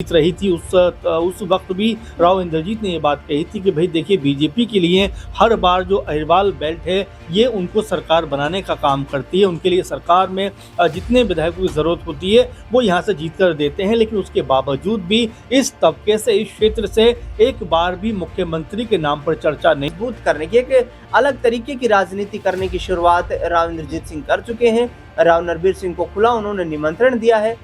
जीत रही थी उस वक्त भी राव इंद्रजीत ने ये बात कही थी कि भाई देखिए बीजेपी के लिए हर बार जो अहिरवाल बेल्ट है ये उनको सरकार बनाने का काम करती है। उनके लिए सरकार में जितने विधायकों की ज़रूरत होती है वो यहाँ से जीत कर देते हैं, लेकिन उसके बावजूद भी इस तबके से, इस क्षेत्र से एक बार भी मुख्यमंत्री के नाम पर चर्चा नहीं। मजबूत करने की, एक अलग तरीके की राजनीति करने की शुरुआत राव इंद्रजीत सिंह कर चुके हैं। राव नरबीर सिंह को खुला उन्होंने निमंत्रण दिया है।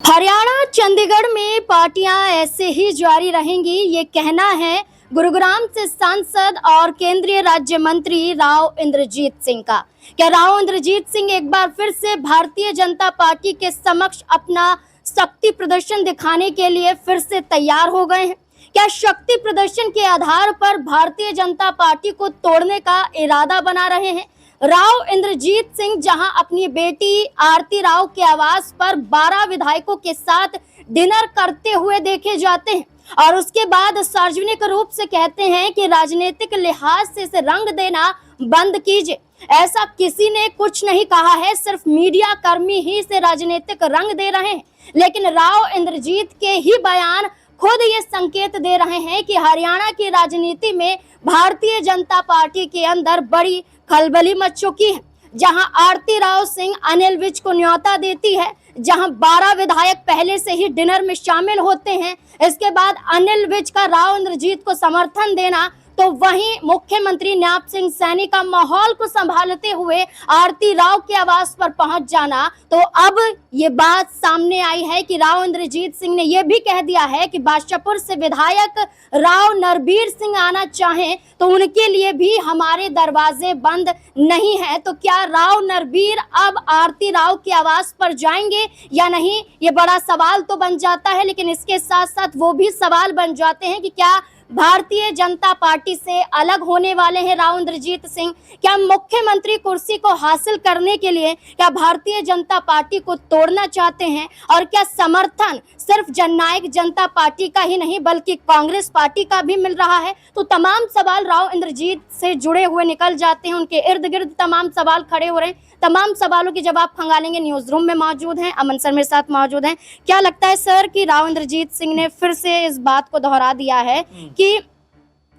हरियाणा चंडीगढ़ में पार्टियां ऐसे ही जारी रहेंगी, ये कहना है गुरुग्राम से सांसद और केंद्रीय राज्य मंत्री राव इंद्रजीत सिंह का। क्या राव इंद्रजीत सिंह एक बार फिर से भारतीय जनता पार्टी के समक्ष अपना शक्ति प्रदर्शन दिखाने के लिए फिर से तैयार हो गए हैं? क्या शक्ति प्रदर्शन के आधार पर भारतीय जनता पार्टी को तोड़ने का इरादा बना रहे हैं? राव इंद्रजीत सिंह जहां अपनी बेटी आरती राव के आवास पर 12 विधायकों के साथ डिनर करते हुए देखे जाते हैं और उसके बाद सार्वजनिक रूप से कहते हैं कि राजनीतिक लिहाज से इसे रंग देना बंद कीजिए। ऐसा किसी ने कुछ नहीं कहा है, सिर्फ मीडिया कर्मी ही इसे राजनीतिक रंग दे रहे हैं। लेकिन राव इंद्रजीत के ही बयान खुद ये संकेत दे रहे हैं कि हरियाणा की राजनीति में भारतीय जनता पार्टी के अंदर बड़ी खलबली मच चुकी है। जहां आरती राव सिंह अनिल विज को न्योता देती है, जहां 12 विधायक पहले से ही डिनर में शामिल होते हैं, इसके बाद अनिल विज का राव इंद्रजीत को समर्थन देना, तो वहीं मुख्यमंत्री नायब सिंह सैनी का माहौल को संभालते हुए आरती राव के आवास पर पहुंच जाना, तो अब ये बात सामने आई है कि राव इंद्रजीत सिंह ने यह भी कह दिया है कि बादशाहपुर से विधायक राव नरबीर सिंह आना चाहें तो उनके लिए भी हमारे दरवाजे बंद नहीं है। तो क्या राव नरबीर अब आरती राव के आवास पर जाएंगे या नहीं, ये बड़ा सवाल तो बन जाता है। लेकिन इसके साथ साथ वो भी सवाल बन जाते हैं कि क्या भारतीय जनता पार्टी से अलग होने वाले हैं राव इंद्रजीत सिंह? क्या मुख्यमंत्री कुर्सी को हासिल करने के लिए क्या भारतीय जनता पार्टी को तोड़ना चाहते हैं? और क्या समर्थन सिर्फ जननायक जनता पार्टी का ही नहीं बल्कि कांग्रेस पार्टी का भी मिल रहा है? तो तमाम सवाल राव इंद्रजीत से जुड़े हुए निकल जाते हैं, उनके इर्द गिर्द तमाम सवाल खड़े हो रहे हैं। तमाम सवालों के जवाब खंगालेंगे। न्यूज रूम में मौजूद हैं अमन सर, मेरे साथ मौजूद हैं। क्या लगता है सर कि राव इंद्रजीत सिंह ने फिर से इस बात को दोहरा दिया है कि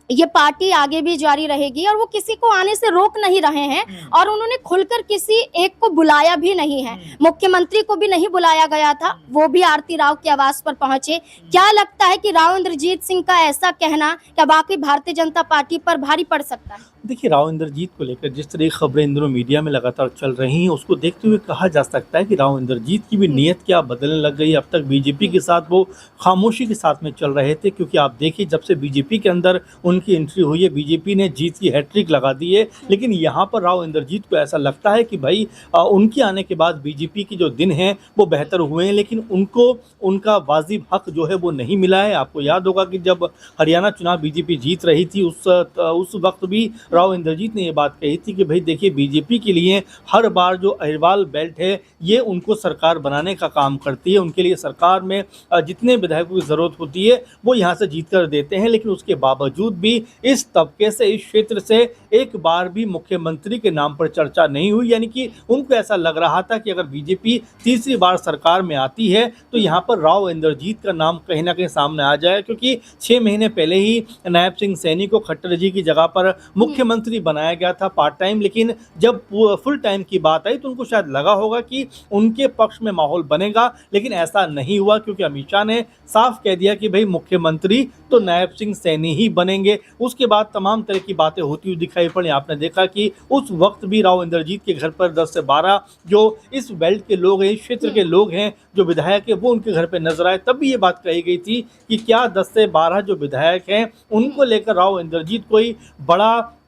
ये पार्टी आगे भी जारी रहेगी और वो किसी को आने से रोक नहीं रहे हैं, और उन्होंने खुलकर किसी एक को बुलाया भी नहीं है। मुख्यमंत्री को भी नहीं बुलाया गया था, वो भी आरती राव के आवास पर पहुंचे। क्या लगता है कि राव इंद्रजीत सिंह का ऐसा कहना क्या वाकई भारतीय जनता पार्टी पर भारी पड़ सकता है? देखिए, राव इंद्रजीत को लेकर जिस तरह की खबरें इन दिनों मीडिया में लगातार चल रही हैं, उसको देखते हुए कहा जा सकता है कि राव इंद्रजीत की भी नीयत क्या बदलने लग गई। अब तक बीजेपी के साथ वो खामोशी के साथ में चल रहे थे, क्योंकि आप देखिए जब से बीजेपी के अंदर उनकी एंट्री हुई है, बीजेपी ने जीत की हैट्रिक लगा दी है। लेकिन यहाँ पर राव इंद्रजीत को ऐसा लगता है कि भाई उनके आने के बाद बीजेपी के जो दिन हैं वो बेहतर हुए हैं, लेकिन उनको उनका वाजिब हक जो है वो नहीं मिला है। आपको याद होगा कि जब हरियाणा चुनाव बीजेपी जीत रही थी उस वक्त भी राव इंद्रजीत ने ये बात कही थी कि भाई देखिए बीजेपी के लिए हर बार जो अहिरवाल बेल्ट है ये उनको सरकार बनाने का काम करती है। उनके लिए सरकार में जितने विधायकों की ज़रूरत होती है वो यहाँ से जीत कर देते हैं, लेकिन उसके बावजूद भी इस तबके से, इस क्षेत्र से एक बार भी मुख्यमंत्री के नाम पर चर्चा नहीं हुई। यानी कि उनको ऐसा लग रहा था कि अगर बीजेपी तीसरी बार सरकार में आती है तो यहाँ पर राव इंद्रजीत का नाम कहीं ना कहीं सामने आ जाए, क्योंकि 6 महीने पहले ही नायब सिंह सैनी को खट्टर जी की जगह पर मुख्यमंत्री बनाया गया था पार्ट टाइम। लेकिन जब फुल टाइम की बात आई तो उनको शायद लगा होगा कि उनके पक्ष में माहौल बनेगा, लेकिन ऐसा नहीं हुआ, क्योंकि अमित शाह ने साफ कह दिया कि भाई मुख्यमंत्री तो नायब सिंह सैनी ही बनेंगे। उसके बाद तमाम तरह की बातें होती हुई दिखाई पड़ी। आपने देखा कि उस वक्त भी राव इंद्रजीत के घर पर 10 से 12 जो इस बेल्ट के लोग हैं, इस क्षेत्र के लोग हैं, जो विधायक है वो उनके घर पर नजर आए। तब भी ये बात कही गई थी कि क्या 10 से 12 जो विधायक हैं उनको लेकर राव इंद्रजीत कोई बड़ा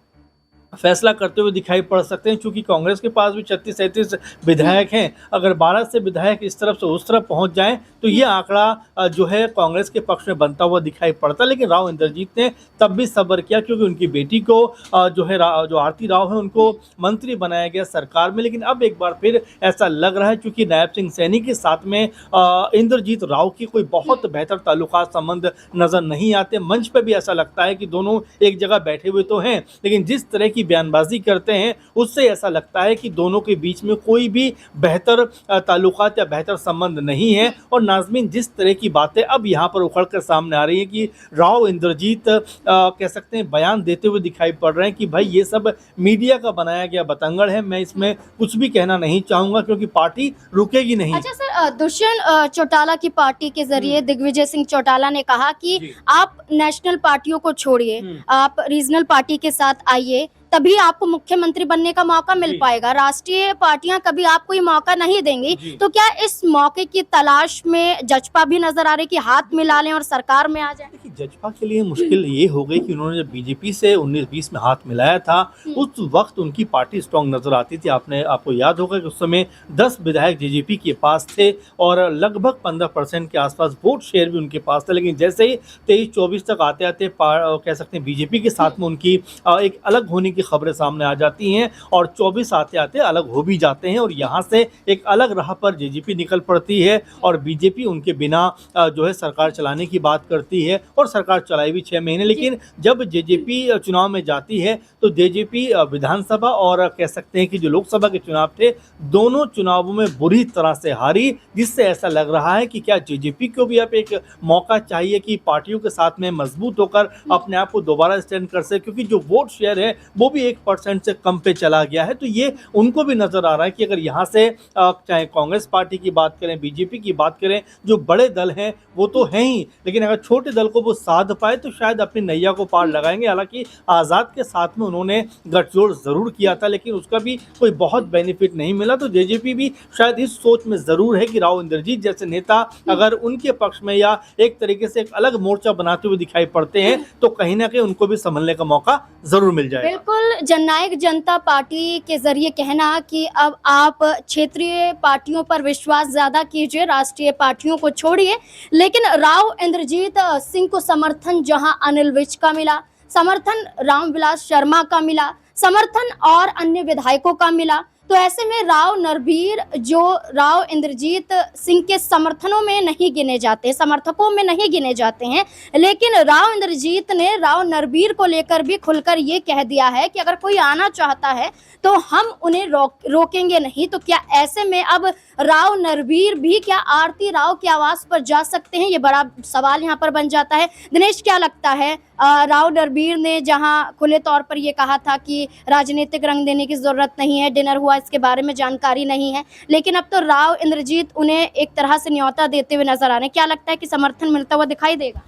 फैसला करते हुए दिखाई पड़ सकते हैं, क्योंकि कांग्रेस के पास भी 36-37 विधायक हैं। अगर 12 से विधायक इस तरफ से उस तरफ पहुंच जाएं तो ये आंकड़ा जो है कांग्रेस के पक्ष में बनता हुआ दिखाई पड़ता। लेकिन राव इंद्रजीत ने तब भी सब्र किया, क्योंकि उनकी बेटी को जो आरती राव है उनको मंत्री बनाया गया सरकार में। लेकिन अब एक बार फिर ऐसा लग रहा है, क्योंकि नायब सिंह सैनी के साथ में इंद्रजीत राव की कोई बहुत बेहतर ताल्लुकात संबंध नजर नहीं आते। मंच पर भी ऐसा लगता है कि दोनों एक जगह बैठे हुए तो हैं, लेकिन जिस तरह की बयानबाजी करते हैं उससे ऐसा लगता है कि दोनों के बीच में कोई भी बेहतर ताल्लुकात या बेहतर संबंध नहीं है। और नाज़मीन, जिस तरह की बातें अब यहाँ पर उखड़ कर सामने आ रही हैं कि राव इंद्रजीत कह सकते हैं बयान देते हुए दिखाई पड़ रहे हैं कि भाई ये सब मीडिया का बनाया गया बतंगड़ है, मैं इसमें कुछ भी कहना नहीं चाहूँगा क्योंकि पार्टी रुकेगी नहीं। अच्छा सर, दुष्यंत चौटाला की पार्टी के जरिए दिग्विजय सिंह चौटाला ने कहा कि आप नेशनल पार्टियों को छोड़िए, आप रीजनल पार्टी के साथ आइए, तभी आपको मुख्यमंत्री बनने का मौका मिल पाएगा। राष्ट्रीय पार्टियां कभी आपको ये मौका नहीं देंगी। तो क्या इस मौके की तलाश में जजपा भी नजर आ रही कि हाथ मिला लें और सरकार में आ जाए? देखिए, जजपा के लिए मुश्किल ये हो गई कि उन्होंने जब बीजेपी से 19-20 में हाथ मिलाया था उस वक्त उनकी पार्टी स्ट्रांग नजर आती थी। आपको याद होगा कि उस समय 10 विधायक जेजेपी के पास थे और लगभग 15% के आसपास वोट शेयर भी उनके पास था। लेकिन जैसे ही 23-24 तक आते आते कह सकते हैं बीजेपी के साथ में उनकी एक अलग होने की खबरें सामने आ जाती हैं और 24 आते आते अलग हो भी जाते हैं और यहाँ से एक अलग राह पर जेजेपी निकल पड़ती है और बीजेपी उनके बिना जो है सरकार चलाने की बात करती है और सरकार चलाई भी 6 महीने। लेकिन जब जेजेपी चुनाव में जाती है तो जेजेपी विधानसभा और कह सकते हैं कि जो लोकसभा के चुनाव थे दोनों चुनावों में बुरी तरह से हारी, जिससे ऐसा लग रहा है कि क्या जेजेपी को भी अब एक मौका चाहिए कि पार्टियों के साथ में मजबूत होकर अपने आप को दोबारा स्टैंड कर सके, क्योंकि जो वोट शेयर है वो भी 1% से कम पे चला गया है। तो ये उनको भी नजर आ रहा है कि अगर यहाँ से चाहे कांग्रेस पार्टी की बात करें, बीजेपी की बात करें, जो बड़े दल हैं वो तो हैं ही, लेकिन अगर छोटे दल को वो साध पाए तो शायद अपनी नैया को पार लगाएंगे। हालांकि आज़ाद के साथ में उन्होंने गठजोड़ जरूर किया था लेकिन उसका भी कोई बहुत बेनिफिट नहीं मिला। तो जेजेपी भी शायद इस सोच में जरूर है कि राव इंद्रजीत जैसे नेता अगर उनके पक्ष में या एक तरीके से एक अलग मोर्चा बनाते हुए दिखाई पड़ते हैं तो कहीं ना कहीं उनको भी संभलने का मौका जरूर मिल जाएगा। बिल्कुल, जननायक जनता पार्टी के जरिए कहना कि अब आप क्षेत्रीय पार्टियों पर विश्वास ज्यादा कीजिए, राष्ट्रीय पार्टियों को छोड़िए। लेकिन राव इंद्रजीत सिंह को समर्थन जहां अनिल विज का मिला, समर्थन रामविलास शर्मा का मिला, समर्थन और अन्य विधायकों का मिला, तो ऐसे में राव नरबीर जो राव इंद्रजीत सिंह के समर्थनों में नहीं गिने जाते, समर्थकों में नहीं गिने जाते हैं, लेकिन राव इंद्रजीत ने राव नरबीर को लेकर भी खुलकर ये कह दिया है कि अगर कोई आना चाहता है तो हम उन्हें रोकेंगे नहीं। तो क्या ऐसे में अब राव नरबीर भी क्या आरती राव के आवास पर जा सकते हैं? ये बड़ा सवाल यहाँ पर बन जाता है। दिनेश, क्या लगता है? राव नरबीर ने जहां खुले तौर पर ये कहा था कि राजनीतिक रंग देने की जरूरत नहीं है, डिनर हुआ इसके बारे में जानकारी नहीं है, लेकिन अब तो राव इंद्रजीत उन्हें एक तरह से न्योता देते हुए नजर आ रहे हैं। क्या लगता है कि समर्थन मिलता हुआ दिखाई देगा?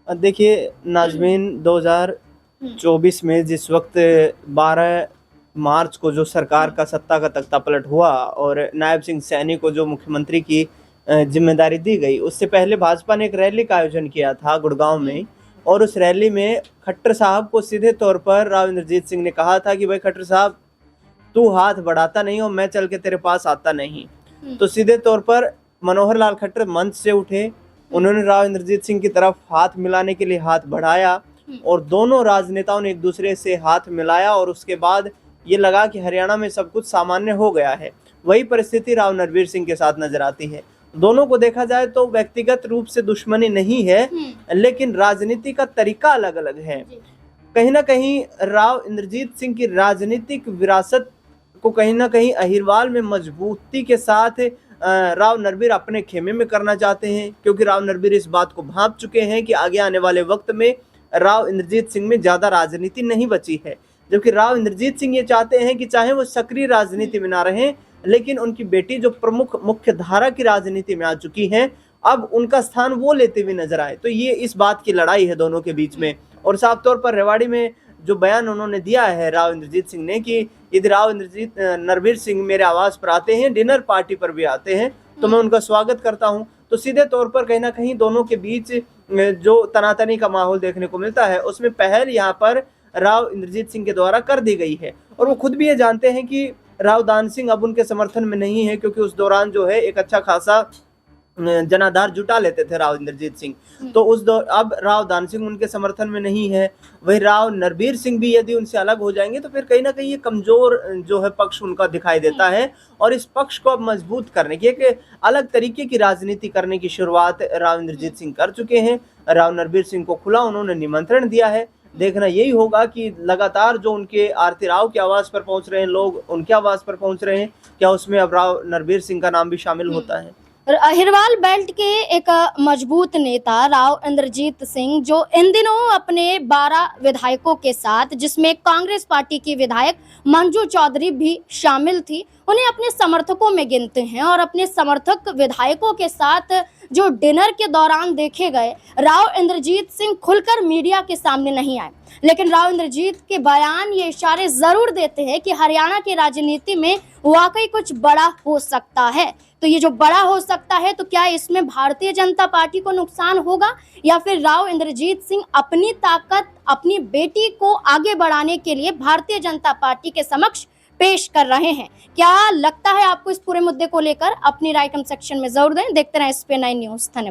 देखिए नाज़मीन, 2024 में जिस वक्त 12 मार्च को जो सरकार का सत्ता का तख्ता पलट हुआ और नायब सिंह सैनी को जो मुख्यमंत्री की जिम्मेदारी दी गई, उससे पहले भाजपा ने एक रैली का आयोजन किया था गुड़गांव में और उस रैली में खट्टर साहब को सीधे तौर पर राव इंद्रजीत सिंह ने कहा था कि भाई खट्टर साहब, तू हाथ बढ़ाता नहीं और मैं चल के तेरे पास आता नहीं। तो सीधे तौर पर मनोहर लाल खट्टर मंच से उठे, उन्होंने राव इंद्रजीत सिंह की तरफ हाथ मिलाने के लिए हाथ बढ़ाया और दोनों राजनेताओं ने एक दूसरे से हाथ मिलाया और उसके बाद ये लगा कि हरियाणा में सब कुछ सामान्य हो गया है। वही परिस्थिति राव नरबीर सिंह के साथ नजर आती है। दोनों को देखा जाए तो व्यक्तिगत रूप से दुश्मनी नहीं है, लेकिन राजनीति का तरीका अलग अलग है। कहीं ना कहीं राव इंद्रजीत सिंह की राजनीतिक विरासत को कहीं ना कहीं अहिरवाल में मजबूती के साथ राव नरबीर अपने खेमे में करना चाहते हैं, क्योंकि राव नरबीर इस बात को भांप चुके हैं कि आगे आने वाले वक्त में राव इंद्रजीत सिंह में ज़्यादा राजनीति नहीं बची है। जबकि राव इंद्रजीत सिंह ये चाहते हैं कि चाहे वो सक्रिय राजनीति में ना रहें, लेकिन उनकी बेटी जो प्रमुख मुख्य धारा की राजनीति में आ चुकी हैं, अब उनका स्थान वो लेते हुए नजर आए। तो ये इस बात की लड़ाई है दोनों के बीच में। और साफ तौर पर रेवाड़ी में जो बयान उन्होंने दिया है राव इंद्रजीत सिंह ने कि यदि राव इंद्रजीत नरबीर सिंह मेरे आवास पर आते हैं, डिनर पार्टी पर भी आते हैं, तो मैं उनका स्वागत करता हूं। तो सीधे तौर पर कहीं ना कहीं दोनों के बीच जो तनातनी का माहौल देखने को मिलता है, उसमें पहल यहाँ पर राव इंद्रजीत सिंह के द्वारा कर दी गई है। और वो खुद भी ये जानते हैं कि राव दान सिंह अब उनके समर्थन में नहीं है, क्योंकि उस दौरान जो है एक अच्छा खासा जनाधार जुटा लेते थे राव इंद्रजीत सिंह। तो अब राव दान सिंह उनके समर्थन में नहीं है। वही राव नरबीर सिंह भी यदि उनसे अलग हो जाएंगे तो फिर कहीं ना कहीं ये कमजोर जो है पक्ष उनका दिखाई देता है। और इस पक्ष को अब मजबूत करने की एक अलग तरीके की राजनीति करने की शुरुआत राव इंद्रजीत सिंह कर चुके हैं। राव नरबीर सिंह को खुला उन्होंने निमंत्रण दिया है, देखना यही होगा कि लगातार जो उनके आरती राव की आवाज पर पहुंच रहे हैं लोग, उनके आवाज पर पहुंच रहे हैं, क्या उसमें अब राव नरबीर सिंह का नाम भी शामिल होता है? अहिरवाल बेल्ट के एक मजबूत नेता राव इंद्रजीत सिंह, जो इन दिनों अपने 12 विधायकों के साथ, जिसमें कांग्रेस पार्टी की विधायक मंजू चौधरी भी शामिल थी, उन्हें अपने समर्थकों में गिनते हैं और अपने समर्थक विधायकों के साथ जो डिनर के दौरान देखे गए, राव इंद्रजीत सिंह खुलकर मीडिया के सामने नहीं आए। लेकिन राव इंद्रजीत के बयान ये इशारे जरूर देते हैं कि हरियाणा की राजनीति में वाकई कुछ बड़ा हो सकता है। तो ये जो बड़ा हो सकता है, तो क्या इसमें भारतीय जनता पार्टी को नुकसान होगा, या फिर राव इंद्रजीत सिंह अपनी ताकत अपनी बेटी को आगे बढ़ाने के लिए भारतीय जनता पार्टी के समक्ष पेश कर रहे हैं? क्या लगता है आपको इस पूरे मुद्दे को लेकर? अपनी राय कमेंट सेक्शन में जरूर दें। देखते रहें SP9 न्यूज़। धन्यवाद।